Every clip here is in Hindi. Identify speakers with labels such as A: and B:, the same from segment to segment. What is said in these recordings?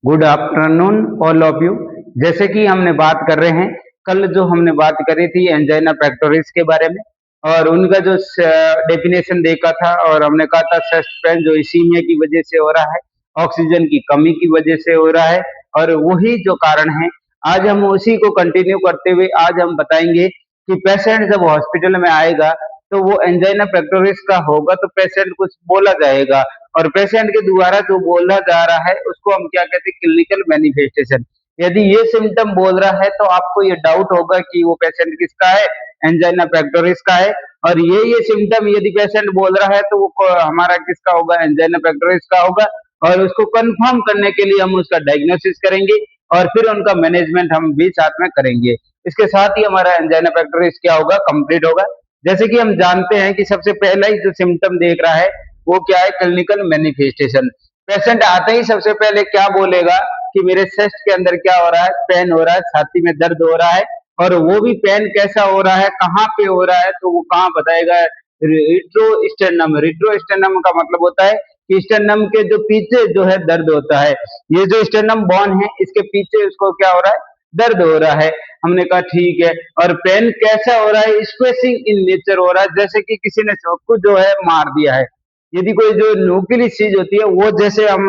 A: Good afternoon all of you. जैसे कि हमने बात कर रहे हैं, कल जो हमने बात करी थी एंजाइना पेक्टोरिस के बारे में और उनका जो डेफिनेशन देखा था और हमने कहा था चेस्ट पेन जो इसीमिया की वजह से हो रहा है, ऑक्सीजन की कमी की वजह से हो रहा है और वही जो कारण है। आज हम उसी को कंटिन्यू करते हुए आज हम बताएंगे कि पेशेंट जब हॉस्पिटल में आएगा तो वो एंजाइना पेक्टोरिस का होगा तो पेशेंट कुछ बोला जाएगा और पेशेंट के द्वारा जो बोला जा रहा है उसको हम क्या कहते हैं, क्लिनिकल मैनिफेस्टेशन। यदि ये सिम्टम बोल रहा है तो आपको ये डाउट होगा कि वो पेशेंट किसका है, एंजाइना पेक्टोरिस का है। और ये सिम्टम यदि पेशेंट बोल रहा है तो वो हमारा किसका होगा, एंजाइना पेक्टोरिस का होगा। और उसको कंफर्म करने के लिए हम उसका डायग्नोसिस करेंगे और फिर उनका मैनेजमेंट हम भी साथ में करेंगे। इसके साथ ही हमारा एंजाइना पेक्टोरिस क्या होगा, कंप्लीट होगा। जैसे कि हम जानते हैं कि सबसे पहला ही जो सिम्टम देख रहा है वो क्या है, क्लिनिकल मैनिफेस्टेशन। पेशेंट आते ही सबसे पहले क्या बोलेगा कि मेरे चेस्ट के अंदर क्या हो रहा है, पेन हो रहा है, छाती में दर्द हो रहा है। और वो भी पेन कैसा हो रहा है, कहाँ पे हो रहा है, तो वो कहाँ बताएगा, रिट्रोस्टेर्नम। रिट्रोस्टेर्नम का मतलब होता है कि स्टेर्नम के जो पीछे जो है दर्द होता है। ये जो स्टेर्नम बोन है इसके पीछे उसको क्या हो रहा है, दर्द हो रहा है। हमने कहा ठीक है। और पेन कैसा हो रहा है, स्क्वेसिंग इन नेचर हो रहा है, जैसे कि किसी ने चाकू जो है मार दिया है। यदि कोई जो नुकीली चीज होती है वो जैसे हम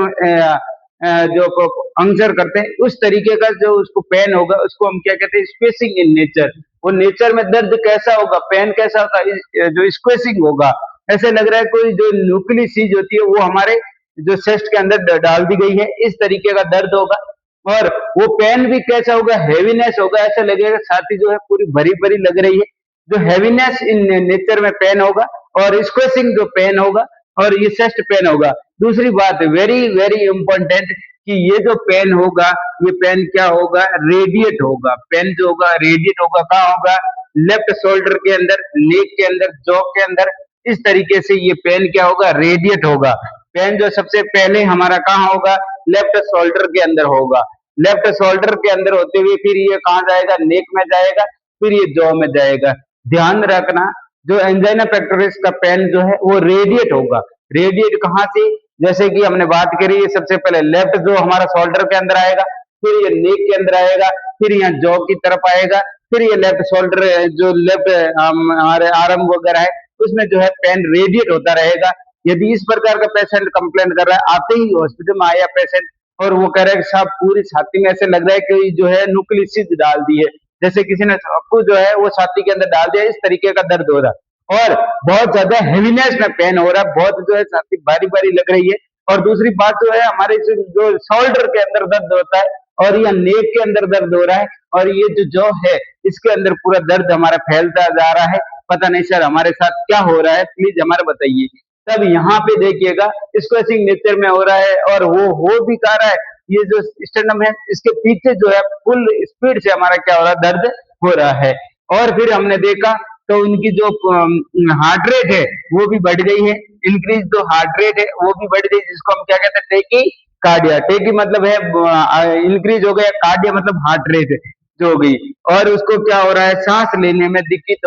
A: जो पंक्चर करते हैं उस तरीके का जो उसको पेन होगा उसको हम क्या कहते हैं, स्क्वेसिंग इन नेचर। वो नेचर में दर्द कैसा होगा, पेन कैसा होगा, जो स्क्वेसिंग होगा। ऐसे लग रहा है कोई जो न्यूक्लियस चीज होती है वो हमारे जो चेस्ट के अंदर डाल दी गई है, इस तरीके का दर्द होगा। और वो पेन भी कैसा होगा, हेवीनेस होगा, ऐसा लगेगा छाती जो है पूरी भरी भरी लग रही है। जो हेवीनेस इन नेचर में पेन होगा और स्क्वेसिंग जो पेन होगा और ये चेस्ट पेन होगा। दूसरी बात वेरी वेरी इंपॉर्टेंट कि ये जो पेन होगा, ये पेन क्या होगा, रेडिएट होगा। पेन जो होगा रेडिएट होगा, कहाँ होगा, लेफ्ट शोल्डर के अंदर, नेक के अंदर, जॉ के अंदर। इस तरीके से ये पेन क्या होगा, रेडिएट होगा। पेन जो सबसे पहले हमारा कहाँ होगा, लेफ्ट शोल्डर के अंदर होगा। लेफ्ट शोल्डर के अंदर होते हुए फिर ये कहाँ जाएगा, नेक में जाएगा, फिर ये जॉ में जाएगा। ध्यान रखना, जो एंजाइना पेक्टोरिस का पेन जो है वो रेडिएट होगा। रेडिएट कहाँ से, जैसे कि हमने बात करी है, सबसे पहले लेफ्ट जो हमारा शोल्डर के अंदर आएगा, फिर ये नेक के अंदर आएगा, फिर यहाँ जॉ की तरफ आएगा, फिर ये लेफ्ट शोल्डर जो लेफ्ट हमारे आर्म वगैरह है उसमें जो है पेन रेडिएट होता रहेगा। यदि इस प्रकार का पेशेंट कंप्लेन कर रहा है, आते ही हॉस्पिटल में आया पेशेंट और वो कह रहा है कि साहब पूरी छाती में ऐसे लग रहा है कि जो है नुकीली चीज डाल दी है, जैसे किसी ने चाकू जो है वो छाती के अंदर डाल दिया, इस तरीके का दर्द हो रहा है। और बहुत ज्यादा हेवीनेस में पेन हो रहा है, बहुत जो है छाती भारी भारी लग रही है। और दूसरी बात जो है हमारे जो शोल्डर के अंदर दर्द होता है और यह नेक के अंदर दर्द हो रहा है और ये जो जॉ है इसके अंदर पूरा दर्द हमारा फैलता जा रहा है। पता नहीं सर हमारे साथ क्या हो रहा है, प्लीज हमारे बताइए। तब यहाँ पे देखिएगा स्क्वेसिंग नेचर में हो रहा है और वो हो भी कह रहा है। ये जो स्टेर्नम है इसके पीछे जो है फुल स्पीड से हमारा क्या हो रहा है, दर्द हो रहा है। और फिर हमने देखा तो उनकी जो हार्ट रेट है वो भी बढ़ गई है। इंक्रीज जो हार्ट रेट है वो भी बढ़ गई, जिसको हम क्या कहते हैं, टेकी कार्डिया। टेकी मतलब है इंक्रीज हो गया, कार्डिया मतलब हार्ट रेट जो हो गई। और उसको क्या हो रहा है, सांस लेने में दिक्कत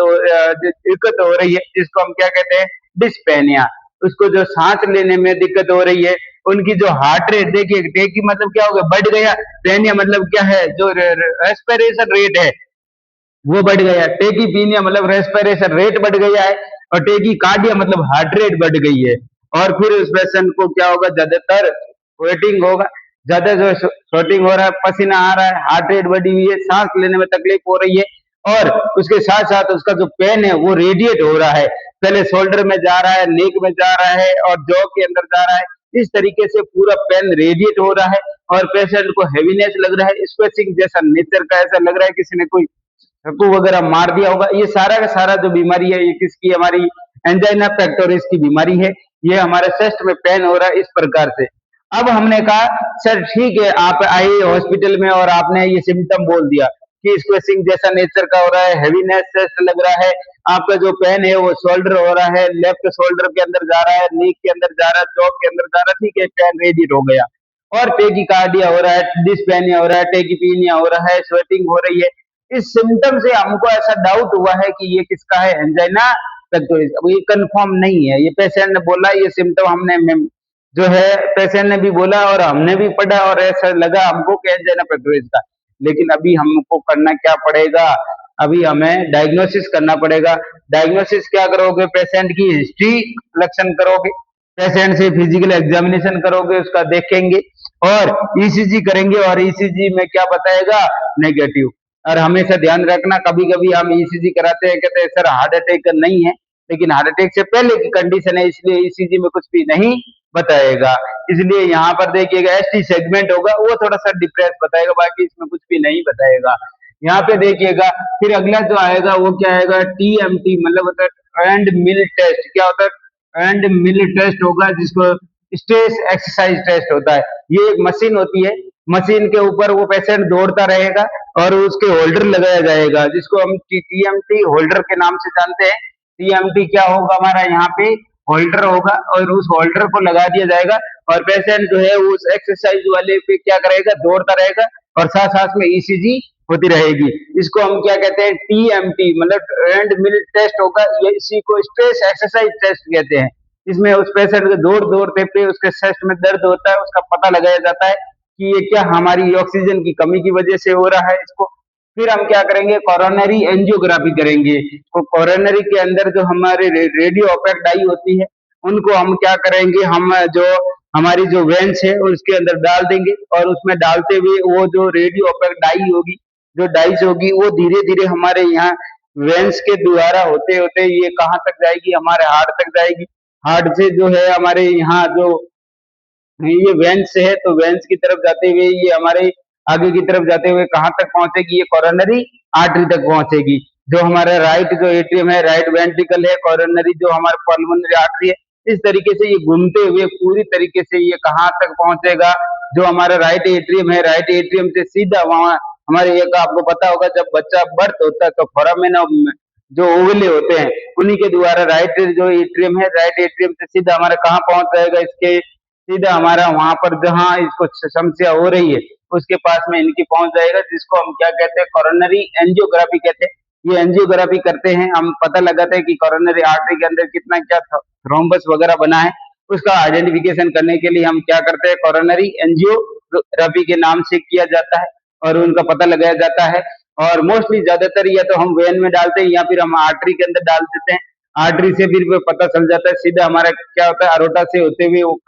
A: हो रही है, जिसको हम क्या कहते हैं, डिस्पेनिया। उसको जो सांस लेने में दिक्कत हो रही है, उनकी जो हार्ट रेट देखिए, टेकी मतलब क्या हो गया, बढ़ गया। पेनिया मतलब क्या है, जो रेस्पिरेशन रेट है वो बढ़ गया। टेकी पीनिया मतलब रेस्पिरेशन रेट बढ़ गया है और टेकी कार्डिया मतलब हार्ट रेट बढ़ गई है। और फिर उस पेशेंट को क्या होगा, ज्यादातर स्वेटिंग होगा, ज्यादा जो स्वेटिंग हो रहा है, पसीना आ रहा है, हार्ट रेट बढ़ी हुई है, सांस लेने में तकलीफ हो रही है। और उसके साथ साथ उसका जो पेन है वो रेडिएट हो रहा है, पहले शोल्डर में जा रहा है, नेक में जा रहा है और जॉ के अंदर जा रहा है। इस तरीके से पूरा पेन रेडिएट हो रहा है और पेशेंट को हेवीनेस लग रहा है, स्क्वेचिंग जैसा नेचर का, ऐसा लग रहा है किसी ने कोई चाकू वगैरह मार दिया होगा। ये सारा का सारा जो बीमारी है ये किसकी, हमारी एंजाइना पेक्टोरिस की बीमारी है। ये हमारे चेस्ट में पेन हो रहा है इस प्रकार से। अब हमने कहा सर ठीक है, आप आए हॉस्पिटल में और आपने ये सिम्टम बोल दिया कि स्क्वेसिंग जैसा नेचर का हो रहा है, हेवीनेस चेस्ट लग रहा है, आपका जो पेन है वो शोल्डर हो रहा है, लेफ्ट शोल्डर के अंदर जा रहा है, नीक के अंदर जा रहा है, जॉ के अंदर जा रहा है, ठीक है, पेन रेडिएट हो गया। और टेकिकार्डिया हो रहा है, डिस्पेनिया हो रहा है, टेकिपीनिया हो रहा है, स्वेटिंग हो रही है। इस सिम्टम से हमको ऐसा डाउट हुआ है कि ये किसका है, एंजाइना पेक्टोरिस। अब ये कंफर्म नहीं है, ये पेशेंट ने बोला, ये सिम्टम हमने जो है पेशेंट ने भी बोला और हमने भी पढ़ा और ऐसा लगा हमको कि एंजाइना पेक्टोरिस का। लेकिन अभी हमको करना क्या पड़ेगा, अभी हमें डायग्नोसिस करना पड़ेगा। डायग्नोसिस क्या करोगे, पेशेंट की हिस्ट्री कलेक्शन करोगे, पेशेंट से फिजिकल एग्जामिनेशन करोगे, उसका देखेंगे और ईसीजी करेंगे और ईसीजी में क्या बताएगा, नेगेटिव। और हमेशा ध्यान रखना, कभी कभी हम ईसीजी कराते हैं, कहते हैं सर हार्ट अटैक नहीं है, लेकिन हार्ट अटैक से पहले की कंडीशन है, इसलिए ईसीजी में कुछ भी नहीं बताएगा। इसलिए यहाँ पर देखिएगा एसटी सेगमेंट होगा, वो थोड़ा सा डिप्रेस बताएगा, बाकी इसमें कुछ भी नहीं बताएगा। यहाँ पे देखिएगा फिर अगला जो आएगा वो क्या आएगा, टीएमटी मतलब होता है एंड मिल टेस्ट। क्या होता है, एंड मिल टेस्ट होगा, जिसको स्ट्रेस एक्सरसाइज टेस्ट होता है। ये एक मशीन होती है, मशीन के ऊपर वो पेशेंट दौड़ता रहेगा और उसके होल्डर लगाया जाएगा, जिसको हम टीएमटी होल्डर के नाम से जानते हैं। टीएमटी क्या होगा हमारा, यहाँ पे होल्डर होगा और उस होल्डर को लगा दिया जाएगा और पेशेंट जो है उस एक्सरसाइज वाले पे क्या करेगा, दौड़ता रहेगा और साथ साथ में ईसीजी होती रहेगी। इसको हम क्या कहते हैं, टीएमटी मतलब एंड मिल टेस्ट होगा, ये इसी को स्ट्रेस एक्सरसाइज टेस्ट कहते हैं। इसमें उस पेशेंट को दौड़ते पे उसके चेस्ट में दर्द होता है, उसका पता लगाया जाता है कि ये क्या हमारी ऑक्सीजन की कमी की वजह से हो रहा है इसको। फिर हम क्या करेंगे, कोरोनरी एंजियोग्राफी करेंगे। तो कोरोनरी के अंदर जो हमारे रेडियो ओपेक डाई होती है, उनको हम क्या करेंगे, हम जो हमारी जो वेंस है उसके अंदर डाल देंगे और उसमें डालते हुए वो जो रेडियो ओपेक डाई होगी, जो डाइज होगी, वो धीरे धीरे हमारे यहाँ वेंस के द्वारा होते होते ये कहाँ तक जाएगी, हमारे हार्ट तक जाएगी। हार्ट से जो है हमारे यहाँ जो ये वेंस है, तो वेंस की तरफ जाते हुए ये हमारे आगे की तरफ जाते हुए कहाँ तक पहुंचेगी, ये कोरोनरी आर्टरी तक पहुंचेगी। जो हमारा राइट जो एट्रियम है, राइट वेंट्रिकल है, कोरोनरी जो हमारा पल्मोनरी आर्टरी है, इस तरीके से ये घूमते हुए पूरी तरीके से ये कहाँ तक पहुंचेगा, जो हमारा राइट एट्रियम है, राइट एट्रियम से सीधा वहां हमारे एक आपको पता होगा जब बच्चा बर्थ होता है तो फोरामेन जो ओवले होते हैं, उन्हीं के द्वारा राइट जो एट्रियम है, राइट एट्रियम से सीधा हमारा कहाँ पहुंच जाएगा, इसके सीधा हमारा वहां पर जहां इसको समस्या हो रही है उसके पास में इनकी पहुंच जाएगा, जिसको हम क्या कहते हैं, कोरोनरी एंजियोग्राफी कहते हैं। ये एंजियोग्राफी करते हैं, हम पता लगाते हैं कि कोरोनरी आर्टरी के अंदर कितना क्या थ्रोम्बस वगैरह बना है, उसका आइडेंटिफिकेशन करने के लिए हम क्या करते हैं, कोरोनरी एंजियोग्राफी के नाम से किया जाता है और उनका पता लगाया जाता है। और मोस्टली ज्यादातर या तो हम वेन में डालते हैं या फिर हम आर्टरी के अंदर डाल देते हैं। आर्टरी से फिर पता चल जाता है सीधा हमारा क्या होता है, अरोटा से होते हुए वो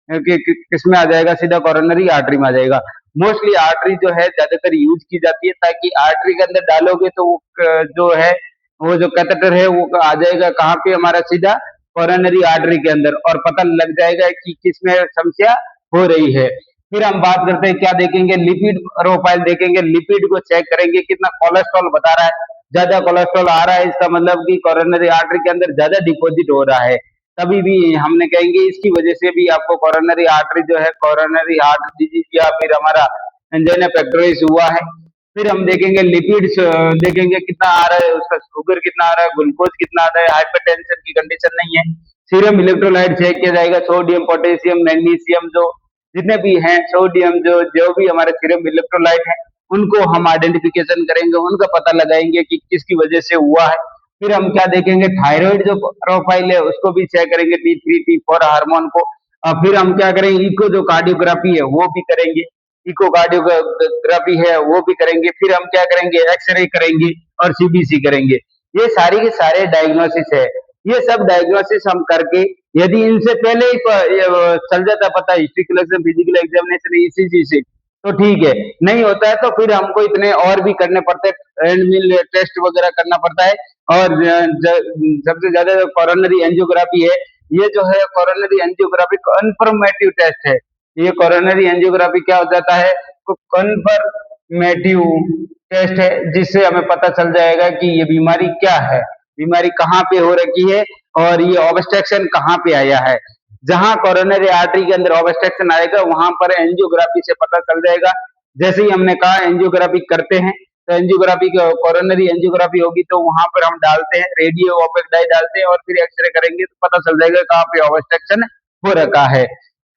A: किसमें आ जाएगा, सीधा कोरोनरी आर्टरी में आ जाएगा। मोस्टली आर्टरी जो है ज्यादातर यूज की जाती है, ताकि आर्टरी के अंदर डालोगे तो वो जो है वो जो कैथेटर है वो आ जाएगा कहाँ पे, हमारा सीधा कोरोनरी आर्टरी के अंदर, और पता लग जाएगा कि किसमें समस्या हो रही है। फिर हम बात करते हैं क्या देखेंगे, लिपिड प्रोफाइल देखेंगे, लिपिड को चेक करेंगे, कितना कोलेस्ट्रॉल बता रहा है। ज्यादा कोलेस्ट्रॉल आ रहा है, इसका मतलब कि कोरोनरी आर्टरी के अंदर ज्यादा डिपॉजिट हो रहा है। तभी भी हमने कहेंगे इसकी वजह से भी आपको कोरोनरी आर्टरी जो है, कोरोनरी हार्ट डिजीज या फिर हमारा एंजाइना पेक्टोरिस हुआ है। फिर हम देखेंगे लिपिड्स, देखेंगे कितना आ रहा है, उसका शुगर कितना आ रहा है, ग्लूकोज कितना आ रहा है, हाइपरटेंशन की कंडीशन नहीं है। सीरम इलेक्ट्रोलाइट चेक किया जाएगा, सोडियम, पोटेशियम, मैग्नीशियम, जो जितने भी हैं, सोडियम, जो जो भी हमारे सीरम इलेक्ट्रोलाइट है, उनको हम आइडेंटिफिकेशन करेंगे, उनका पता लगाएंगे कि किसकी वजह से हुआ है। फिर हम क्या देखेंगे, थायराइड जो प्रोफाइल है उसको भी चेक करेंगे, T3 T4 हार्मोन को। फिर हम क्या करेंगे, इको जो कार्डियोग्राफी है वो भी करेंगे, इको कार्डियोग्राफी है वो भी करेंगे। फिर हम क्या करेंगे, एक्सरे करेंगे और सीबीसी करेंगे। ये सारी के सारे डायग्नोसिस है। ये सब डायग्नोसिस हम करके यदि इनसे पहले ही चल जाता पता, history collection, physical examination, ECG से, तो ठीक है। नहीं होता है तो फिर हमको इतने और भी करने पड़ते हैं, एंड मिल टेस्ट वगैरह करना पड़ता है। और सबसे ज्यादा जो कोरोनरी एंजियोग्राफी है, ये जो है कोरोनरी एंजियोग्राफी कन्फर्मेटिव टेस्ट है। ये कोरोनरी एंजियोग्राफी क्या हो जाता है, कन्फर्मेटिव टेस्ट है, जिससे हमें पता चल जाएगा कि ये बीमारी क्या है, बीमारी कहाँ पे हो रखी है और ये ऑब्स्ट्रक्शन कहाँ पे आया है। जहां कोरोनरी आर्टरी के अंदर ऑब्स्ट्रक्शन आएगा वहां पर एंजियोग्राफी से पता चल जाएगा। जैसे ही हमने कहा एंजियोग्राफी करते हैं, तो एंजियोग्राफी कोरोनरी एंजियोग्राफी होगी तो वहां पर हम डालते हैं रेडियो ओपेक डाई डालते हैं और फिर एक्सरे करेंगे तो पता चल जाएगा कहाँ पे ऑब्स्ट्रक्शन हो रखा है।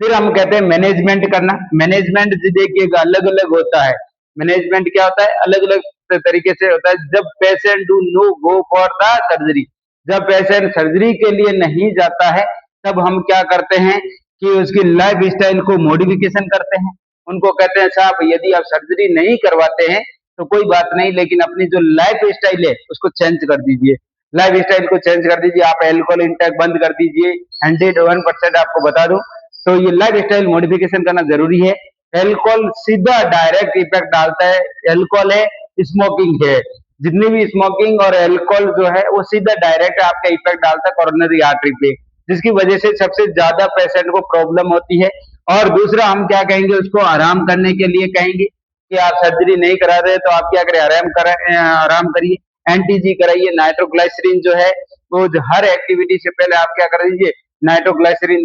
A: फिर हम कहते हैं मैनेजमेंट करना। मैनेजमेंट देखिएगा अलग अलग होता है। मैनेजमेंट क्या होता है, अलग अलग तरीके से होता है। जब patient do no go for the surgery, जब पेशेंट सर्जरी के लिए नहीं जाता है, तब हम क्या करते हैं कि उसकी लाइफ स्टाइल को मॉडिफिकेशन करते हैं। उनको कहते हैं साहब यदि आप सर्जरी नहीं करवाते हैं तो कोई बात नहीं, लेकिन अपनी जो लाइफ स्टाइल है उसको चेंज कर दीजिए। लाइफ स्टाइल को चेंज कर दीजिए, आप एल्कोहल इंटेक बंद कर दीजिए। 101% आपको बता दूं तो ये लाइफ स्टाइल मॉडिफिकेशन करना जरूरी है। एल्कोहल सीधा डायरेक्ट इफेक्ट डालता है। एल्कोहल है, स्मोकिंग है, जितनी भी स्मोकिंग और एल्कोहल जो है वो सीधा डायरेक्ट आपका इफेक्ट डालता है कोरोनरी आर्टरी पे, जिसकी वजह से सबसे ज्यादा पेशेंट को प्रॉब्लम होती है। और दूसरा हम क्या कहेंगे, उसको आराम करने के लिए कहेंगे कि आप सर्जरी नहीं करा रहे तो आप क्या करें, आराम करिए, एनटीजी कराइए। नाइट्रोग्लाइसरीन जो है वो हर एक्टिविटी से पहले आप क्या कर लीजिए, नाइट्रोग्लाइसरीन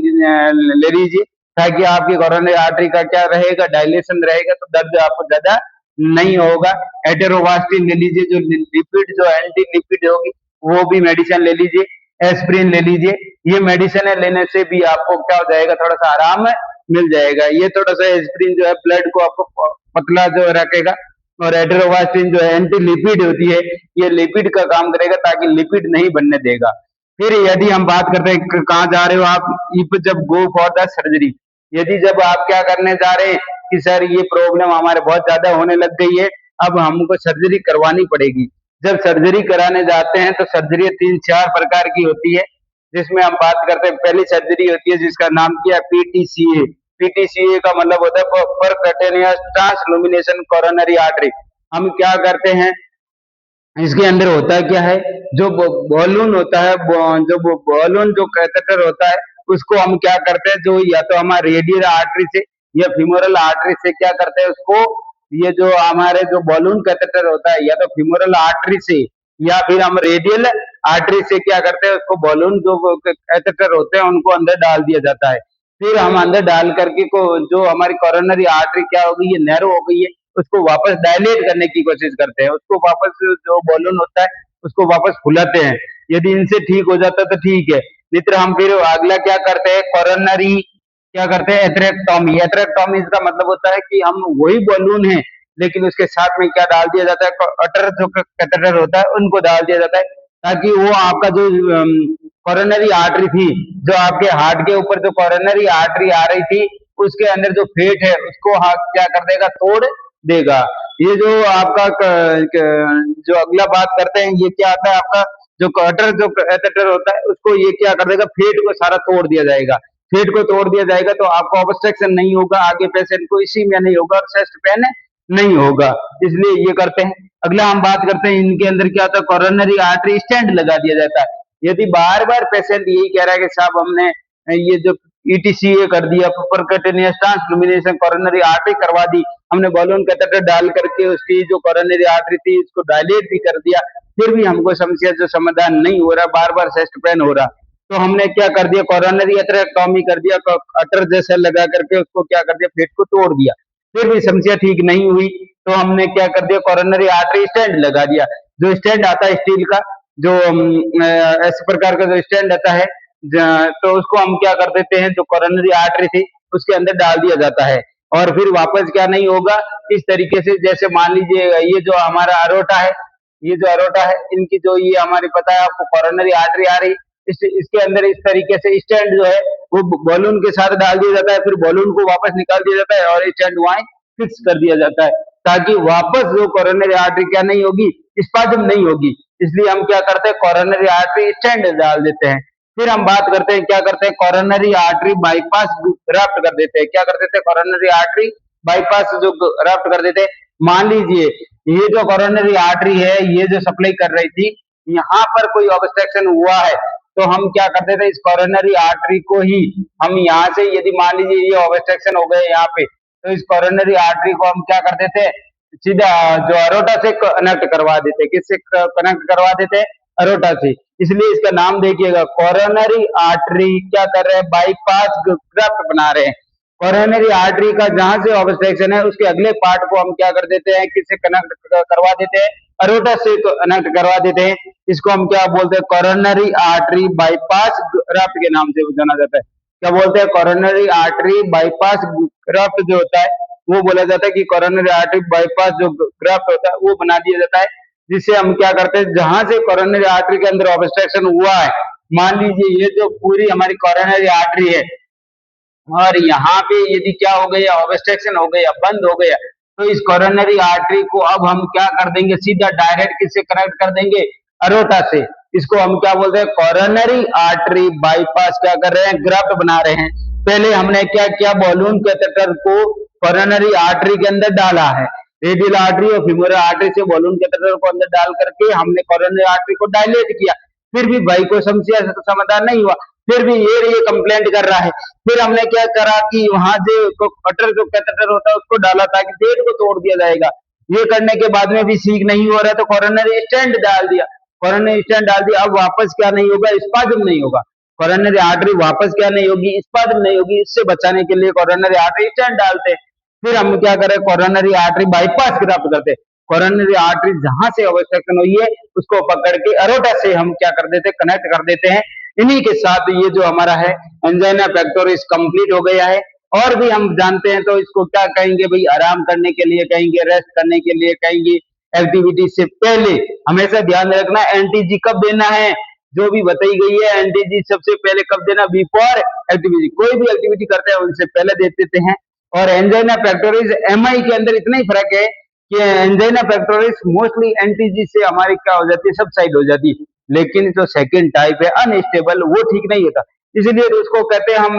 A: ले लीजिए, ताकि आपकी कोरोनरी आर्टरी का क्या रहेगा, डायलेशन रहेगा, तो दर्द आपको ज्यादा नहीं होगा। एटेरोवास्टिन ले लीजिए, जो लिपिड जो एंटी लिपिड होगी वो भी मेडिसिन ले लीजिए। एस्प्रिन ले लीजिए, ये मेडिसिन लेने से भी आपको क्या हो जाएगा, थोड़ा सा आराम मिल जाएगा। ये थोड़ा सा एस्प्रिन जो है ब्लड को आपको पतला जो रखेगा, और एटेरोवास्टिन जो है एंटी लिपिड होती है, ये लिपिड का काम करेगा ताकि लिपिड नहीं बनने देगा। फिर यदि हम बात करते हैं कहाँ जा रहे हो आप, इफ जब गो फॉर द सर्जरी, यदि जब आप क्या करने जा रहे हैं कि सर ये प्रॉब्लम हमारे बहुत ज्यादा होने लग गई है, अब हमको सर्जरी करवानी पड़ेगी। जब सर्जरी कराने जाते हैं तो सर्जरी 3-4 प्रकार की होती है, जिसमें हम बात करते हैं पहली सर्जरी होती है जिसका नाम किया पीटीसीए। पीटीसीए का मतलब होता है परक्यूटेनियस ट्रांसलुमिनेशन कोरोनरी आर्टरी। हम क्या करते हैं, इसके अंदर होता क्या है, जो बॉलून होता है, जो बॉलून जो कैथेटर होता है, उसको हम क्या करते हैं, जो या तो हमारे रेडियल आर्टरी से या फीमोरल आर्टरी से क्या करते हैं उसको, ये जो हमारे जो बॉलून कैथेटर होता है या तो फीमोरल आर्टरी से या फिर हम रेडियल आर्टरी से क्या करते हैं, उसको बॉलून जो कैथेटर होते हैं उनको अंदर डाल दिया जाता है। फिर हम अंदर डाल करके को जो हमारी कोरोनरी आर्टरी क्या हो गई है, नैरो हो गई है, उसको वापस डायलेट करने की कोशिश करते हैं, उसको वापस जो बॉलून होता है उसको वापस फुलाते हैं। यदि इनसे ठीक हो जाता है तो ठीक है, नहीं तो हम फिर अगला क्या करते हैं, कोरोनरी क्या करते हैं, एथरेक्टोमी। एथरेक्टोमी इसका मतलब होता है कि हम वही बॉलून है लेकिन उसके साथ में क्या डाल दिया जाता है, अटर जो कैथेटर होता है उनको डाल दिया जाता है, ताकि वो आपका जो कोरोनरी आर्टरी थी, जो आपके हार्ट के ऊपर जो कोरोनरी आर्टरी आ रही थी, उसके अंदर जो फेट है उसको क्या कर देगा, तोड़ देगा। ये जो आपका जो अगला बात करते हैं, ये क्या आता है आपका जो कटर जो कैथेटर होता है उसको ये क्या कर देगा, फेट को सारा तोड़ दिया जाएगा। फेट को तोड़ दिया जाएगा तो आपको ऑब्स्ट्रक्शन नहीं होगा, आगे पेशेंट को इसी में नहीं होगा और चेस्ट पेन नहीं होगा, इसलिए ये करते हैं। अगला हम बात करते हैं, इनके अंदर क्या होता है, कोरोनरी आर्टरी स्टेंट लगा दिया जाता है। यदि बार बार पेशेंट यही कह रहा है कि साहब हमने ये जो ईटीसीए कर दिया, परक्यूटेनियस ट्रांसलुमिनेशन कोरोनरी आर्टरी करवा दी, हमने बॉलून कैथेटर डाल करके उसकी जो कोरोनरी आर्टरी थी उसको डायलेट भी कर दिया, फिर भी हमको समस्या जो समाधान नहीं हो रहा, बार बार चेस्ट पेन हो रहा, तो हमने क्या कर दिया, कोरोनरी एथरेक्टोमी कर दिया, अटर जैसा लगा करके उसको क्या कर दिया, पेट को तोड़ दिया, फिर भी समस्या ठीक नहीं हुई, तो हमने क्या कर दिया, कोरोनरी आर्टरी स्टेंट लगा दिया। जो स्टेंट आता है स्टील का, जो इस प्रकार का जो स्टेंट आता है, तो उसको हम क्या कर देते हैं, जो कोरोनरी आर्टरी थी उसके अंदर डाल दिया जाता है, और फिर वापस क्या नहीं होगा, इस तरीके से जैसे मान लीजिए ये जो हमारा अरोटा है, ये जो अरोटा है, इनकी जो ये हमारी पता है आपको कोरोनरी आर्टरी आ रही, इसके अंदर इस तरीके से स्टैंड जो है वो बॉलून के साथ डाल दिया जाता है, फिर बॉलून को वापस निकाल दिया जाता है और स्टैंड वहां फिक्स कर दिया जाता है, ताकि वापस जो कोरोनरी आर्टरी क्या नहीं होगी, स्पाज्म नहीं होगी। इसलिए हम क्या करते हैं, कोरोनरी आर्टरी स्टैंड डाल देते हैं। फिर हम बात करते हैं, क्या करते हैं, कोरोनरी आर्टरी बाईपास ग्राफ्ट कर देते हैं। क्या कर देते हैं, कोरोनरी आर्टरी बाईपास जो ग्राफ्ट कर देते हैं। मान लीजिए ये जो कोरोनरी आर्टरी है, ये जो सप्लाई कर रही थी, यहाँ पर कोई ऑब्स्ट्रक्शन हुआ है, तो हम क्या करते थे, इस कोरोनरी आर्टरी को ही हम यहाँ से, यदि मान लीजिए ये ऑब्स्ट्रक्शन हो गए यहाँ पे, तो इस कोरोनरी आर्टरी को हम क्या करते थे, सीधा जो अरोटा से कनेक्ट करवा देते। किससे कनेक्ट करवा देते, अरोटा से। इसलिए इसका नाम देखिएगा, कोरोनरी आर्टरी क्या कर रहे हैं, बाईपास ग्राफ्ट बना रहे हैं। कोरोनरी आर्टरी का जहां से ऑब्स्ट्रक्शन है उसके अगले पार्ट को हम क्या कर देते हैं, किससे कनेक्ट करवा देते हैं, अरोटा से कनेक्ट करवा देते हैं। इसको हम क्या बोलते हैं, कोरोनरी आर्टरी बाईपास ग्राफ्ट के नाम से जाना जाता है। क्या बोलते हैं, कोरोनरी आर्टरी बाईपास ग्राफ्ट जो होता है वो बोला जाता है कि कोरोनरी आर्टरी बाईपास जो ग्राफ्ट होता है वो बना दिया जाता है, जिससे हम क्या करते हैं, जहां से कोरोनरी आर्टरी के अंदर ऑब्स्ट्रक्शन हुआ है, मान लीजिए ये जो पूरी हमारी कोरोनरी आर्टरी है, और यहाँ पे यदि क्या हो गया, ऑब्स्ट्रक्शन हो गया, बंद हो गया, तो इस कोरोनरी आर्टरी को अब हम क्या कर देंगे, सीधा डायरेक्ट किससे कनेक्ट कर देंगे, अरोटा से। इसको हम क्या बोलते हैं, कोरोनरी आर्टरी बाईपास क्या कर रहे हैं, ग्राफ्ट बना रहे हैं। पहले हमने क्या किया, बॉलून कैथेटर को कोरोनरी आर्टरी के अंदर डाला है, रेडियल आर्टरी और फीमोरल आर्टरी से बॉलून कैथेटर को अंदर डाल करके हमने कोरोनरी आर्टरी को डायलेट किया। फिर भी भाई को समस्या समाधान नहीं हुआ, फिर भी ये कंप्लेंट कर रहा है। फिर हमने क्या करा कि वहां जो कटर जो कैथेटर होता है उसको डाला ताकि पेट को तोड़ दिया जाएगा। ये करने के बाद में भी ठीक नहीं हो रहा तो कोरोनरी स्टेंट डाल दिया, कोरोनरी स्टेंट डाल दिया। अब वापस क्या नहीं होगा, स्पाज्म नहीं होगा, कोरोनरी आर्टरी वापस क्या नहीं होगी, स्पाज्म नहीं होगी। इससे बचाने के लिए कोरोनरी आर्टरी स्टेंट डालते हैं। फिर हम क्या करें, कोरोनरी आर्टरी बाईपास ग्राफ्ट करते हैं। कोरोनरी आर्टरी जहां से ऑब्स्ट्रक्शन हुई है उसको पकड़ के अरोटा से हम क्या कर देते हैं, कनेक्ट कर देते हैं। इन्हीं के साथ ये जो हमारा है एंजाइना पेक्टोरिस कंप्लीट हो गया है। और भी हम जानते हैं तो इसको क्या कहेंगे भाई, आराम करने के लिए कहेंगे, रेस्ट करने के लिए कहेंगे, एक्टिविटी से पहले हमेशा ध्यान रखना एंटीजी कब देना है, जो भी बताई गई है एंटीजी सबसे पहले कब देना, बिफोर एक्टिविटी। कोई भी एक्टिविटी करते हैं उनसे पहले दे देते हैं। और एंजाइना पेक्टोरिस एमआई के अंदर इतना ही फर्क है कि एंजाइना पेक्टोरिस मोस्टली एंटीजी से हमारी क्या हो जाती है, सबसाइड हो जाती है। लेकिन जो सेकंड टाइप है अनस्टेबल, वो ठीक नहीं होता, इसलिए तो उसको कहते हैं हम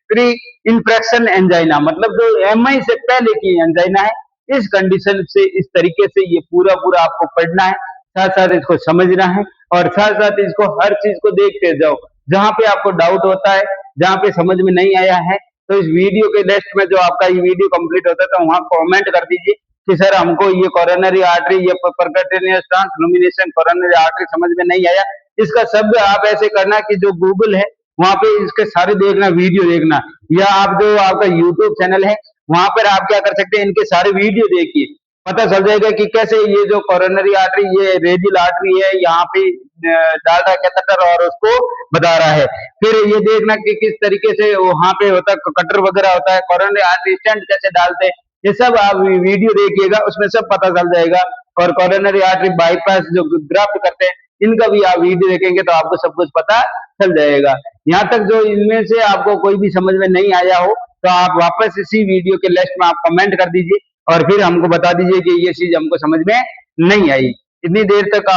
A: प्री इन्फ्रेक्शन एंजाइना, मतलब जो एमआई से पहले की एंजाइना है। इस कंडीशन से इस तरीके से ये पूरा पूरा आपको पढ़ना है, साथ साथ इसको समझना है और साथ साथ इसको हर चीज को देखते जाओ। जहां पे आपको डाउट होता है, जहां पे समझ में नहीं आया है, तो इस वीडियो के नेक्स्ट में जो आपका ये वीडियो कंप्लीट होता है तो वहां कमेंट कर दीजिए कि सर हमको ये कोरोनरी आर्टरी, ये परक्यूटेनियस ट्रांसलुमिनेशन कोरोनरी आर्टरी समझ में नहीं आया। इसका शब्द आप ऐसे करना कि जो गूगल है वहां पे इसके सारे देखना, वीडियो देखना, या आप जो आपका यूट्यूब चैनल है वहां पर आप क्या कर सकते हैं, इनके सारे वीडियो देखिए, पता चल जाएगा कि कैसे ये जो कोरोनरी आर्टरी, ये रेडियल आर्टरी है, यहाँ पे डाल रहा है कैथेटर और उसको बता रहा है। फिर ये देखना कि किस तरीके से वहां पे होता है, कटर वगैरह होता है, कोरोनरी आर्टरी स्टेंट कैसे डालते हैं, ये सब आप वीडियो देखिएगा, उसमें सब पता चल जाएगा। और कोरोनरी आर्टरी बाईपास जो ग्राफ्ट करते हैं इनका भी आप वीडियो देखेंगे तो आपको सब कुछ पता चल जाएगा। यहाँ तक जो इनमें से आपको कोई भी समझ में नहीं आया हो तो आप वापस इसी वीडियो के लास्ट में आप कमेंट कर दीजिए और फिर हमको बता दीजिए कि ये चीज हमको समझ में नहीं आई। इतनी देर तक आप